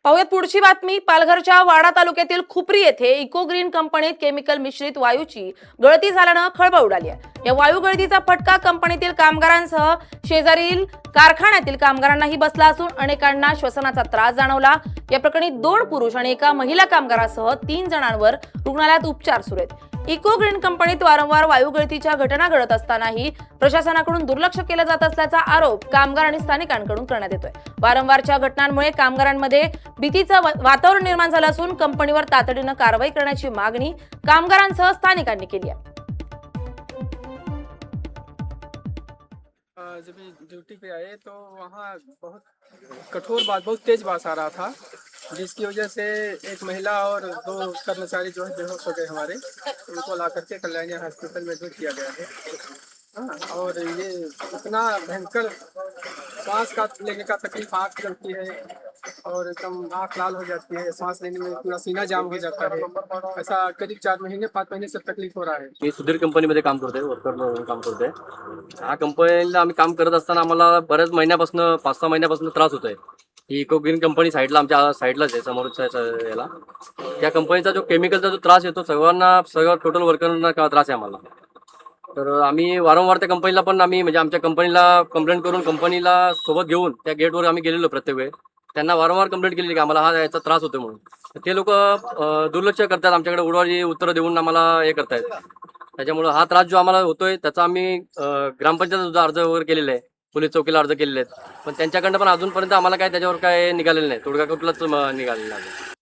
पाहूयात पुढची बातमी। पालघरच्या वाडा तालुक्यातील खुपरी येथे इको ग्रीन कंपनीत केमिकल मिश्रित वायूची गळती झाल्यानं खळबळ उडाली आहे। या वायू गळतीचा फटका कंपनीतील कामगारांसह शेजारील कारखान्यातील कामगारांनाही बसला असून अनेकांना श्वसनाचा त्रास जाणवला। या प्रकरणी 2 पुरुष आणि एका महिला कामगारासह 3 जणांवर रुग्णालयात उपचार सुरू आहेत। इको ग्रीन कंपनीत वारंवार वायू गळतीच्या घटना घडत असतानाही प्रशासनाकडून दुर्लक्ष केलं जात असल्याचा आरोप कामगार आणि स्थानिकांकडून करण्यात येतोय। वारंवारच्या घटनांमुळे कामगारांमध्ये भीतीचं वातावरण निर्माण झालं असून कंपनीवर तातडीनं कारवाई करण्याची मागणी कामगारांसह स्थानिकांनी केली आहे। जब ड्यूटी पे आए तो वहाँ बहुत कठोर बहुत तेज बारिश आ रहा था, जिसकी वजह से एक महिला और 2 कर्मचारी जो है बेहोश हो गए हमारे। उनको ला करके कल्याणी हॉस्पिटल में एडमिट किया गया है। हाँ, और ये इतना भयंकर सांस का लेने का तकलीफ, आँख जलती है और एकदम आँख लाल हो जाती है, सांस लेने में पूरा सीना जाम हो जाता है। ऐसा करीब 4 महीने 5 महीने से तकलीफ हो रहा है। मी सुधीर कंपनीमध्ये काम करतोय, वर्कर म्हणून काम करतोय। ह्या कंपनीला आम्ही काम करत असताना आम्हाला बऱ्याच महिन्यापासून 5-6 महिन्यापासून त्रास होतोय। ही इको ग्रीन कंपनी साईडला आमच्या साईडलाच आहे, समोरच्या याला। त्या कंपनीचा जो केमिकलचा जो त्रास येतो सगळं टोटल वर्करांना त्रास आहे आम्हाला। तर आम्ही वारंवार त्या कंपनीला पण म्हणजे आमच्या कंपनीला कंप्लेंट करून कंपनीला सोबत घेऊन त्या गेटवर आम्ही गेलेलो प्रत्येक वेळ। त्यांना वारंवार कंप्लेंट केली की आम्हाला हा याचा त्रास होतो म्हणून। ते लोक दुर्लक्ष करतात, आमच्याकडे उडवाची उत्तरं देऊन आम्हाला हे करतायत। त्याच्यामुळे हा त्रास जो आम्हाला होतोय त्याचा आम्ही ग्रामपंचायत सुद्धा अर्ज वगैरे केलेले आहे, पोलीस चौकीला अर्ज केलेले आहेत, पण त्यांच्याकडनं पण अजूनपर्यंत आम्हाला काय त्याच्यावर काय निघालेलं नाही, तोडगा कुठलाच निघालेला नाही।